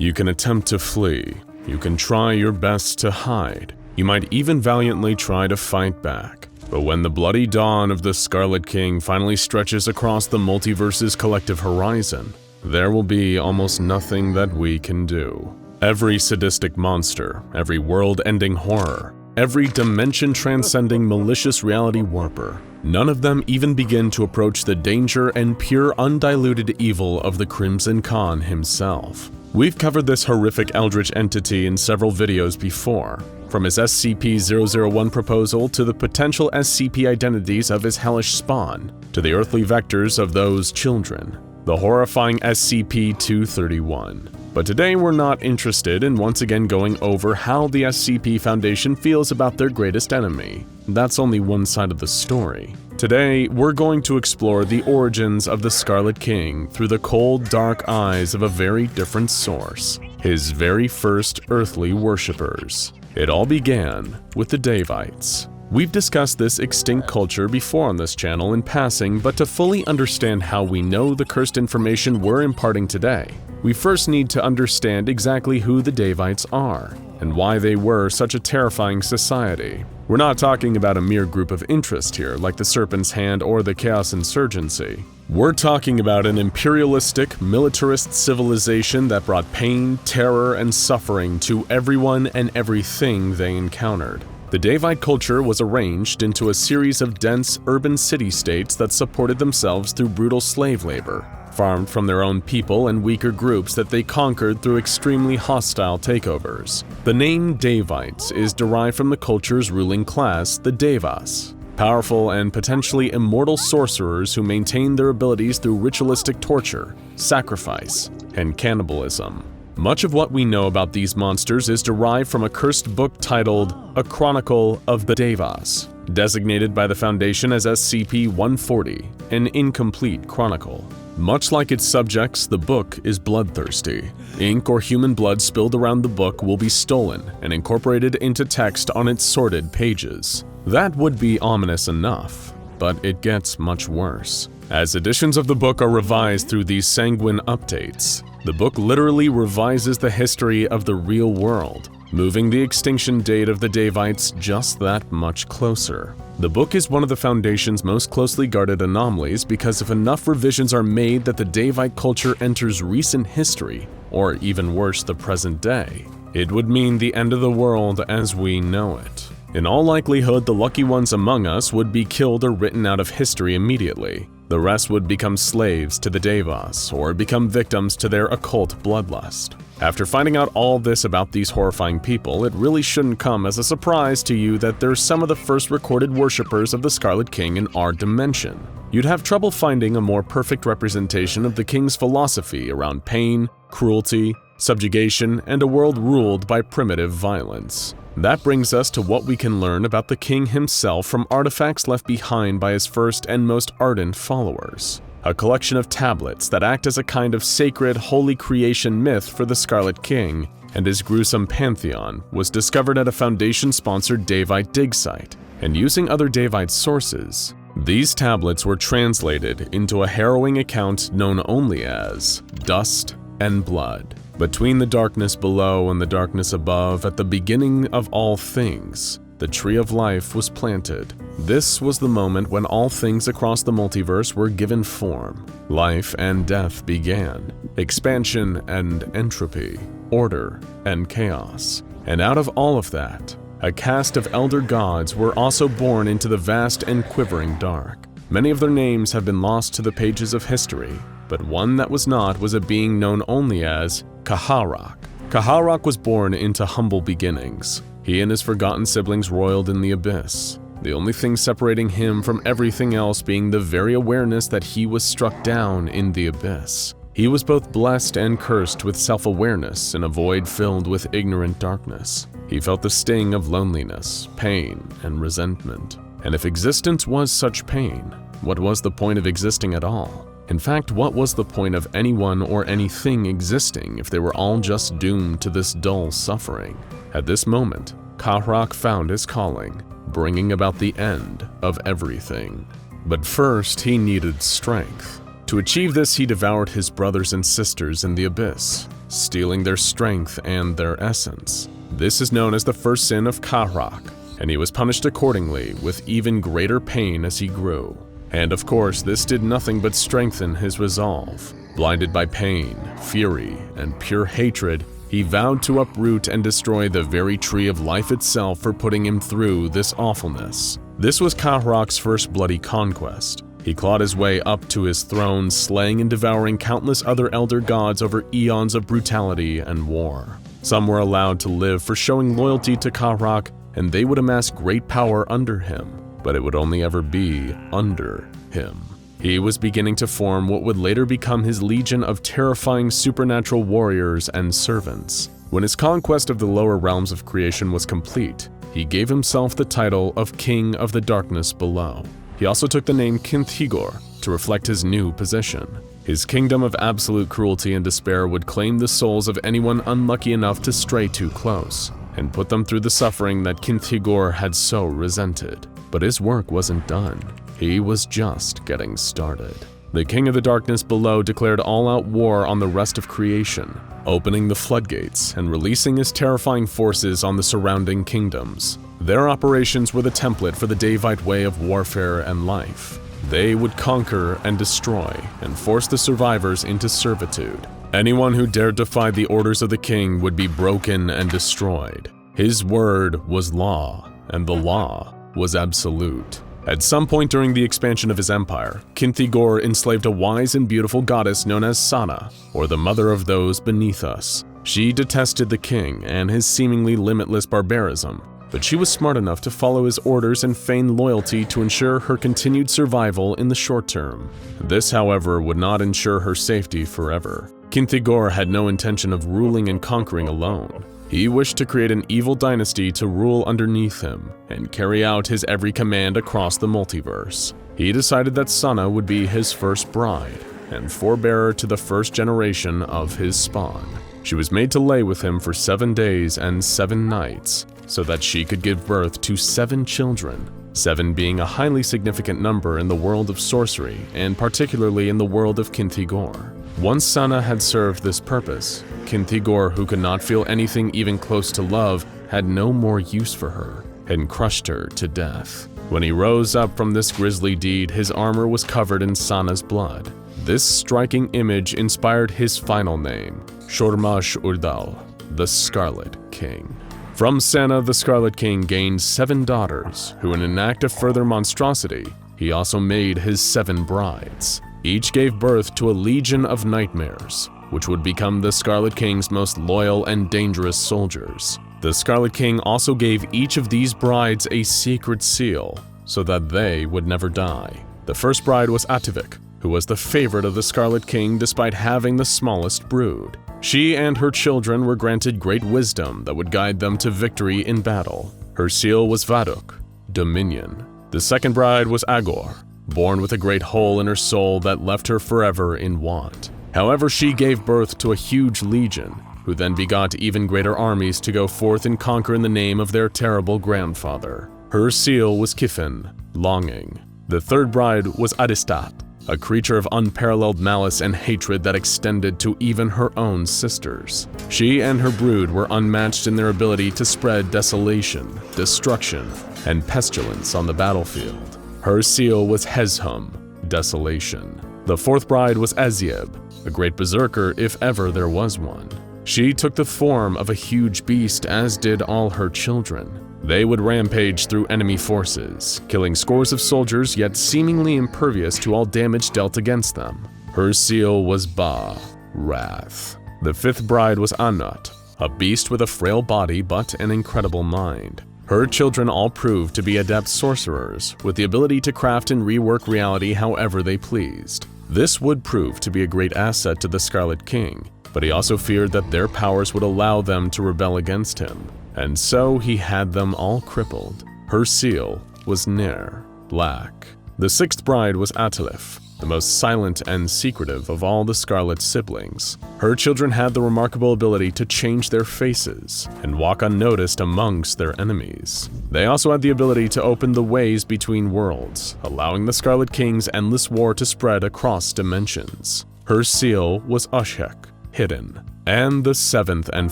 You can attempt to flee. You can try your best to hide. You might even valiantly try to fight back. But when the bloody dawn of the Scarlet King finally stretches across the multiverse's collective horizon, there will be almost nothing that we can do. Every sadistic monster, every world-ending horror, every dimension-transcending malicious reality warper, none of them even begin to approach the danger and pure undiluted evil of the Crimson Khan himself. We've covered this horrific eldritch entity in several videos before, from his SCP-001 proposal to the potential SCP identities of his hellish spawn, to the earthly vectors of those children, the horrifying SCP-231. But today we're not interested in once again going over how the SCP Foundation feels about their greatest enemy. That's only one side of the story. Today, we're going to explore the origins of the Scarlet King through the cold, dark eyes of a very different source, his very first earthly worshippers. It all began with the Daevites. We've discussed this extinct culture before on this channel in passing, but to fully understand how we know the cursed information we're imparting today, we first need to understand exactly who the Daevites are, and why they were such a terrifying society. We're not talking about a mere group of interest here, like the Serpent's Hand or the Chaos Insurgency. We're talking about an imperialistic, militarist civilization that brought pain, terror, and suffering to everyone and everything they encountered. The Daevite culture was arranged into a series of dense urban city-states that supported themselves through brutal slave labor, farmed from their own people and weaker groups that they conquered through extremely hostile takeovers. The name Daevites is derived from the culture's ruling class, the Devas, powerful and potentially immortal sorcerers who maintain their abilities through ritualistic torture, sacrifice, and cannibalism. Much of what we know about these monsters is derived from a cursed book titled A Chronicle of the Devas, designated by the Foundation as SCP-140, an incomplete chronicle. Much like its subjects, the book is bloodthirsty. Ink or human blood spilled around the book will be stolen and incorporated into text on its sordid pages. That would be ominous enough, but it gets much worse. As editions of the book are revised through these sanguine updates, the book literally revises the history of the real world, moving the extinction date of the Daevites just that much closer. The book is one of the Foundation's most closely guarded anomalies because if enough revisions are made that the Daevite culture enters recent history, or even worse, the present day, it would mean the end of the world as we know it. In all likelihood, the lucky ones among us would be killed or written out of history immediately. The rest would become slaves to the Devas, or become victims to their occult bloodlust. After finding out all this about these horrifying people, it really shouldn't come as a surprise to you that they're some of the first recorded worshippers of the Scarlet King in our dimension. You'd have trouble finding a more perfect representation of the King's philosophy around pain, cruelty, subjugation, and a world ruled by primitive violence. That brings us to what we can learn about the king himself from artifacts left behind by his first and most ardent followers. A collection of tablets that act as a kind of sacred, holy creation myth for the Scarlet King and his gruesome pantheon was discovered at a Foundation-sponsored Daevite dig site, and using other Daevite sources, these tablets were translated into a harrowing account known only as Dust and Blood. Between the darkness below and the darkness above, at the beginning of all things, the tree of life was planted. This was the moment when all things across the multiverse were given form. Life and death began, expansion and entropy, order and chaos. And out of all of that, a caste of elder gods were also born into the vast and quivering dark. Many of their names have been lost to the pages of history, but one that was not was a being known only as Kaharak. Kaharak was born into humble beginnings. He and his forgotten siblings roiled in the abyss, the only thing separating him from everything else being the very awareness that he was struck down in the abyss. He was both blessed and cursed with self-awareness in a void filled with ignorant darkness. He felt the sting of loneliness, pain, and resentment. And if existence was such pain, what was the point of existing at all? In fact, what was the point of anyone or anything existing if they were all just doomed to this dull suffering? At this moment, Kaharak found his calling, bringing about the end of everything. But first, he needed strength. To achieve this, he devoured his brothers and sisters in the abyss, stealing their strength and their essence. This is known as the first sin of Kahrak, and he was punished accordingly with even greater pain as he grew. And of course, this did nothing but strengthen his resolve. Blinded by pain, fury, and pure hatred, he vowed to uproot and destroy the very tree of life itself for putting him through this awfulness. This was Kahrak's first bloody conquest. He clawed his way up to his throne, slaying and devouring countless other elder gods over eons of brutality and war. Some were allowed to live for showing loyalty to Kahrak, and they would amass great power under him, but it would only ever be under him. He was beginning to form what would later become his legion of terrifying supernatural warriors and servants. When his conquest of the lower realms of creation was complete, he gave himself the title of King of the Darkness Below. He also took the name Kinthigor to reflect his new position. His kingdom of absolute cruelty and despair would claim the souls of anyone unlucky enough to stray too close, and put them through the suffering that Kinthigor had so resented. But his work wasn't done. He was just getting started. The King of the Darkness Below declared all-out war on the rest of creation, opening the floodgates and releasing his terrifying forces on the surrounding kingdoms. Their operations were the template for the Daevite way of warfare and life. They would conquer and destroy and force the survivors into servitude. Anyone who dared defy the orders of the king would be broken and destroyed. His word was law, and the law was absolute. At some point during the expansion of his empire, Kinthigor enslaved a wise and beautiful goddess known as Sana, or the mother of those beneath us. She detested the king and his seemingly limitless barbarism, but she was smart enough to follow his orders and feign loyalty to ensure her continued survival in the short term. This, however, would not ensure her safety forever. Kinthigor had no intention of ruling and conquering alone. He wished to create an evil dynasty to rule underneath him and carry out his every command across the multiverse. He decided that Sana would be his first bride and forebearer to the first generation of his spawn. She was made to lay with him for 7 days and 7 nights so that she could give birth to 7 children, 7 being a highly significant number in the world of sorcery and particularly in the world of Kinthigor. Once Sana had served this purpose, Kinthigor, who could not feel anything even close to love, had no more use for her and crushed her to death. When he rose up from this grisly deed, his armor was covered in Sana's blood. This striking image inspired his final name, Shormash Urdal, the Scarlet King. From Sana, the Scarlet King gained 7 daughters, who in an act of further monstrosity, he also made his 7 brides. Each gave birth to a legion of nightmares, which would become the Scarlet King's most loyal and dangerous soldiers. The Scarlet King also gave each of these brides a secret seal, so that they would never die. The first bride was Ativik, who was the favorite of the Scarlet King despite having the smallest brood. She and her children were granted great wisdom that would guide them to victory in battle. Her seal was Vaduk, Dominion. The second bride was Agor, born with a great hole in her soul that left her forever in want. However, she gave birth to a huge legion, who then begot even greater armies to go forth and conquer in the name of their terrible grandfather. Her seal was Kifin, Longing. The third bride was Adistat, a creature of unparalleled malice and hatred that extended to even her own sisters. She and her brood were unmatched in their ability to spread desolation, destruction, and pestilence on the battlefield. Her seal was Hezhum, Desolation. The fourth bride was Azieb, a great berserker if ever there was one. She took the form of a huge beast, as did all her children. They would rampage through enemy forces, killing scores of soldiers yet seemingly impervious to all damage dealt against them. Her seal was Ba, Wrath. The fifth bride was Anat, a beast with a frail body but an incredible mind. Her children all proved to be adept sorcerers, with the ability to craft and rework reality however they pleased. This would prove to be a great asset to the Scarlet King, but he also feared that their powers would allow them to rebel against him, and so he had them all crippled. Her seal was Ner, Black. The sixth bride was Atalif, the most silent and secretive of all the Scarlet siblings. Her children had the remarkable ability to change their faces and walk unnoticed amongst their enemies. They also had the ability to open the ways between worlds, allowing the Scarlet King's endless war to spread across dimensions. Her seal was Ushek, Hidden. And the seventh and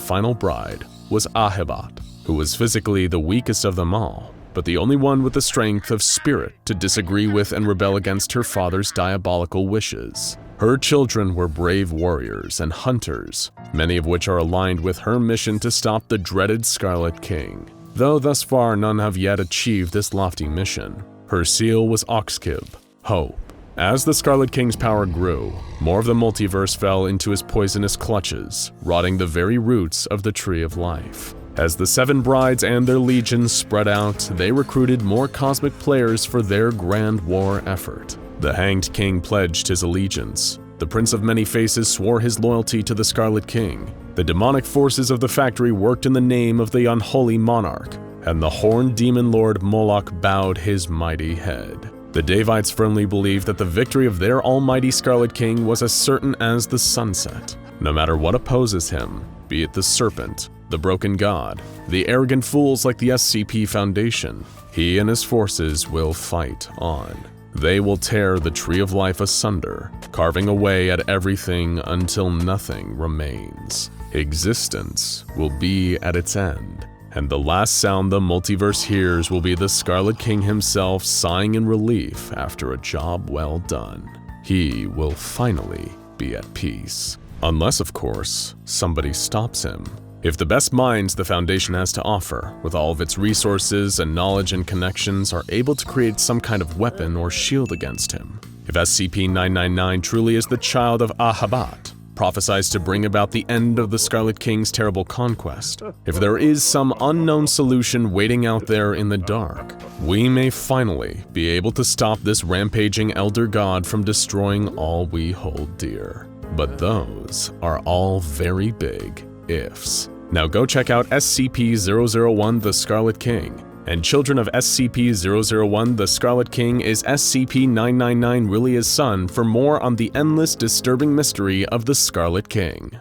final bride was Ahibat, who was physically the weakest of them all, but the only one with the strength of spirit to disagree with and rebel against her father's diabolical wishes. Her children were brave warriors and hunters, many of which are aligned with her mission to stop the dreaded Scarlet King, though thus far none have yet achieved this lofty mission. Her seal was Oxkib, hope. As the Scarlet King's power grew, more of the multiverse fell into his poisonous clutches, rotting the very roots of the Tree of Life. As the seven brides and their legions spread out, they recruited more cosmic players for their grand war effort. The Hanged King pledged his allegiance. The Prince of Many Faces swore his loyalty to the Scarlet King. The demonic forces of the factory worked in the name of the unholy monarch, and the horned demon lord Moloch bowed his mighty head. The Davites firmly believed that the victory of their almighty Scarlet King was as certain as the sunset. No matter what opposes him, be it the serpent, the broken god, the arrogant fools like the SCP Foundation, he and his forces will fight on. They will tear the Tree of Life asunder, carving away at everything until nothing remains. Existence will be at its end, and the last sound the multiverse hears will be the Scarlet King himself sighing in relief after a job well done. He will finally be at peace. Unless, of course, somebody stops him. If the best minds the Foundation has to offer, with all of its resources and knowledge and connections, are able to create some kind of weapon or shield against him. If SCP-999 truly is the child of Ahibat, prophesies to bring about the end of the Scarlet King's terrible conquest, if there is some unknown solution waiting out there in the dark, we may finally be able to stop this rampaging Elder God from destroying all we hold dear. But those are all very big ifs. Now go check out SCP-001 The Scarlet King, and Children of SCP-001 The Scarlet King is SCP-999 really his son for more on the endless disturbing mystery of the Scarlet King.